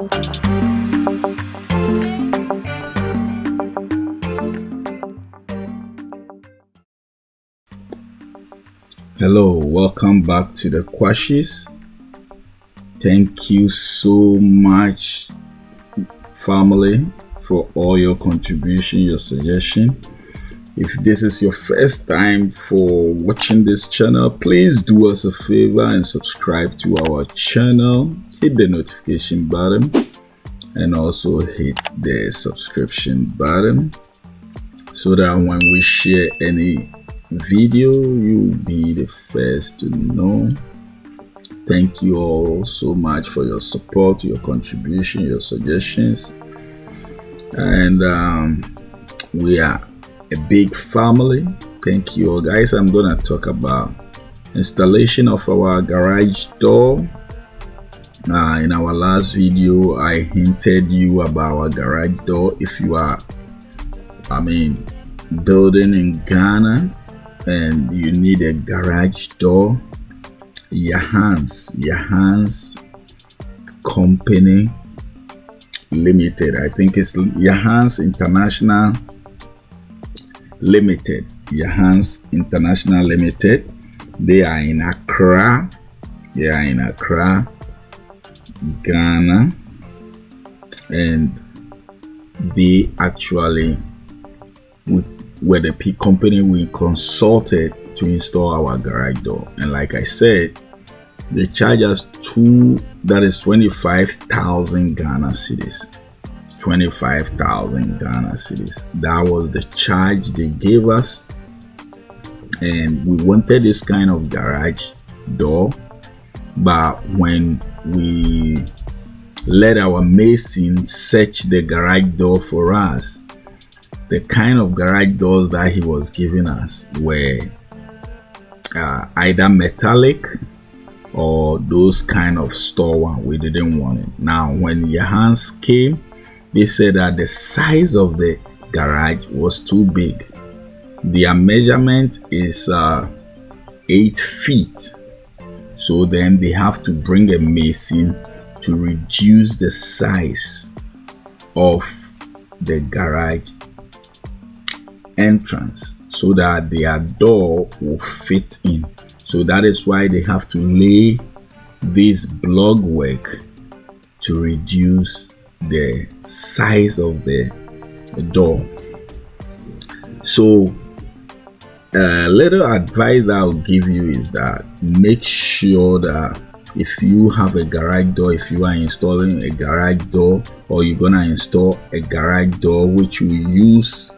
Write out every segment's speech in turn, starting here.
Hello, welcome back to the Quarshies. Thank you so much, family, for all your contribution, your suggestion. If this is your first time for watching this channel, please do us a favor and subscribe to our channel. Hit the notification button and also hit the subscription button so that when we share any video, you'll be the first to know. Thank you all so much for your support, your contribution, your suggestions. And we are a big family. Thank you all, guys. I'm gonna talk about installation of our garage door. In our last video, I hinted you about our garage door. If you are building in Ghana and you need a garage door, ghanahouse company limited, I think it's ghanahouse international limited, ghanahouse international limited. They are in Accra, Ghana, and they actually were the company we consulted to install our garage door. And like I said, they charge us 25,000 Ghana cedis. 25,000 Ghana cedis. That was the charge they gave us. And we wanted this kind of garage door, but when we let our mason search the garage door for us, the kind of garage doors that he was giving us were either metallic or those kind of store one. We didn't want it. Now, when ghanahouse came, they said that the size of the garage was too big. Their measurement is 8 feet. So then they have to bring a mason to reduce the size of the garage entrance so that their door will fit in. So that is why they have to lay this block work to reduce the size of the door. So a little advice that I'll give you is that make sure that if you have a garage door, if you are installing a garage door, or you're gonna install a garage door which will use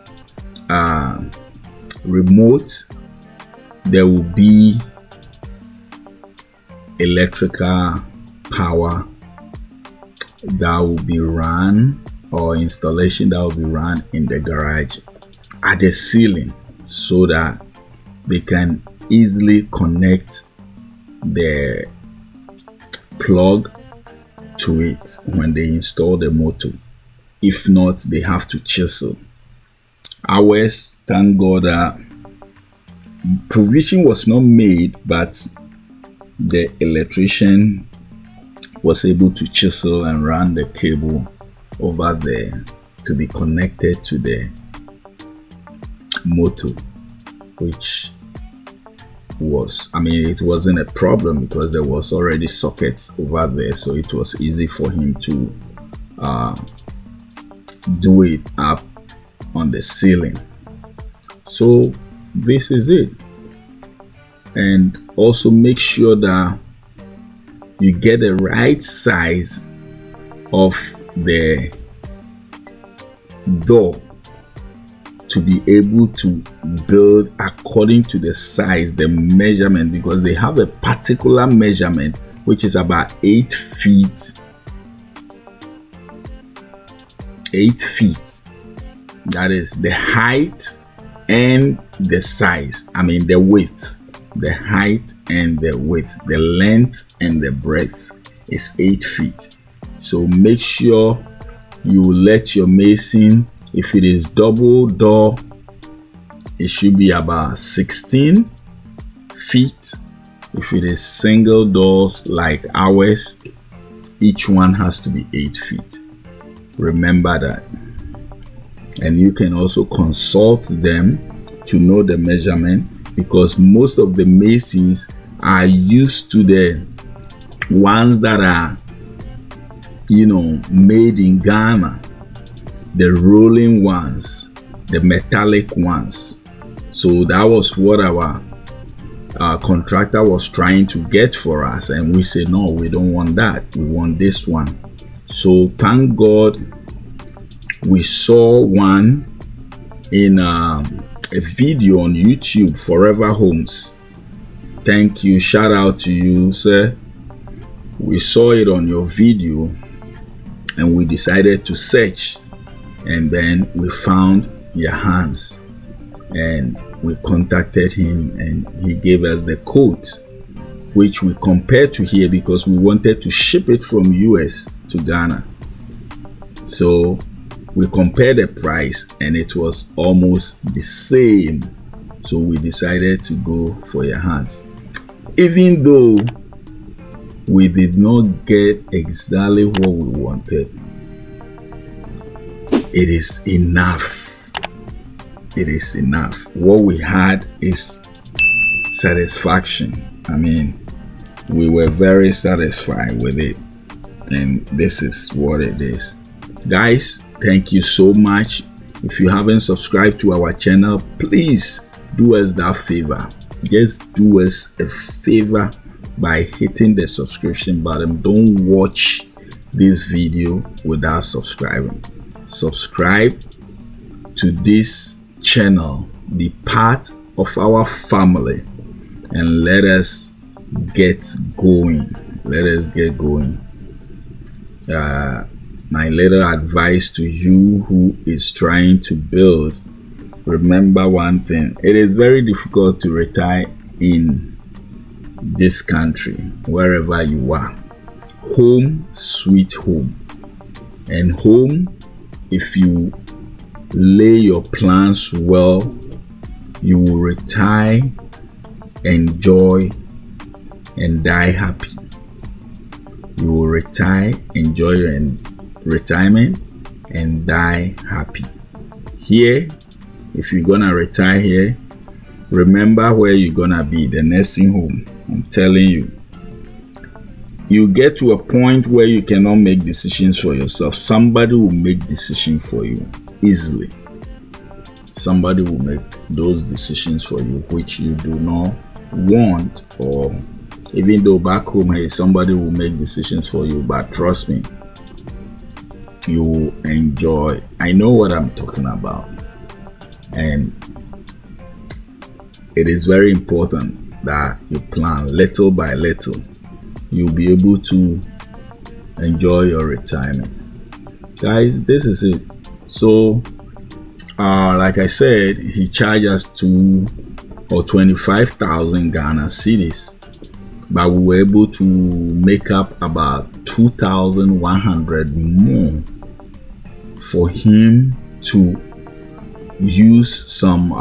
remote, there will be electrical power that will be run, or installation that will be run in the garage at the ceiling, so that they can easily connect the plug to it when they install the motor. If not, they have to chisel. Ours, thank God, provision was not made, but the electrician was able to chisel and run the cable over there to be connected to the motor, which was, it wasn't a problem because there was already sockets over there, so it was easy for him to do it up on the ceiling. So this is it. And also make sure that you get the right size of the door to be able to build according to the size, the measurement, because they have a particular measurement which is about 8 feet. 8 feet. That is the height and the size. The width. The height and the width. The length and the breadth is 8 feet. So make sure you let your mason, if it is double door, it should be about 16 feet. If it is single doors like ours, each one has to be 8 feet. Remember that. And you can also consult them to know the measurement, because most of the masons are used to the ones that are, made in Ghana, the rolling ones, the metallic ones. So that was what our contractor was trying to get for us, and we said no, we don't want that, we want this one. So thank God we saw one in a video on YouTube, Forever Homes. Thank you, shout out to you, sir. We saw it on your video and we decided to search, and then we found your hands and we contacted him and he gave us the quote, which we compared to here because we wanted to ship it from US to Ghana. So we compared the price and it was almost the same. So we decided to go for your hands. Even though we did not get exactly what we wanted, it is enough. It is enough. What we had is satisfaction. I mean, we were very satisfied with it, and this is what it is. Guys, thank you so much. If you haven't subscribed to our channel, please do us that favor. Just do us a favor by hitting the subscription button. Don't watch this video without subscribing. Subscribe to this channel, be part of our family, and let us get going. Let us get going. My little advice to you who is trying to build, remember one thing: it is very difficult to retire in this country, wherever you are. Home sweet home. And home, if you lay your plans well, you will retire, enjoy, and die happy. You will retire, enjoy your retirement, and die happy. Here, if you're gonna retire here, remember where you're gonna be, the nursing home. I'm telling you, you get to a point where you cannot make decisions for yourself. Somebody will make decisions for you easily. Somebody will make those decisions for you which you do not want, or even though back home, hey, somebody will make decisions for you, but trust me, you will enjoy. I know what I'm talking about, and it is very important that you plan little by little. You'll be able to enjoy your retirement. Guys, this is it. So like I said, he charged us 25,000 Ghana cedis, but we were able to make up about 2,100 more for him to use some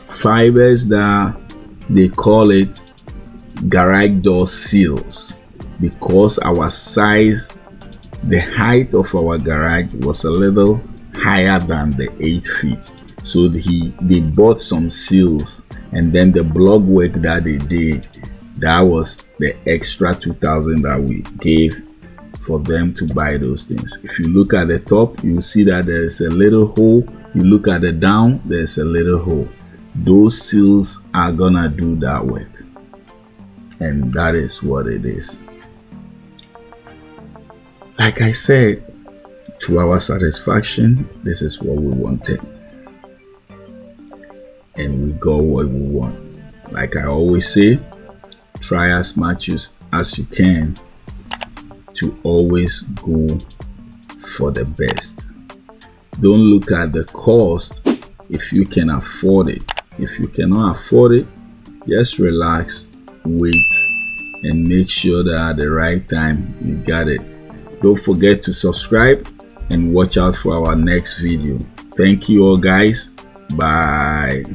fibers that they call it garage door seals, because our size, the height of our garage was a little higher than the 8 feet. So they bought some seals, and then the block work that they did, that was the extra 2,000 that we gave for them to buy those things. If you look at the top, you see that there is a little hole. You look at the down, there's a little hole. Those seals are gonna do that work, and that is what it is. Like I said, to our satisfaction, this is what we wanted, and we got what we want. Like I always say, try as much as you can to always go for the best. Don't look at the cost if you can afford it. If you cannot afford it, just relax, wait, and make sure that at the right time you got it. Don't forget to subscribe and watch out for our next video. Thank you all, guys. Bye.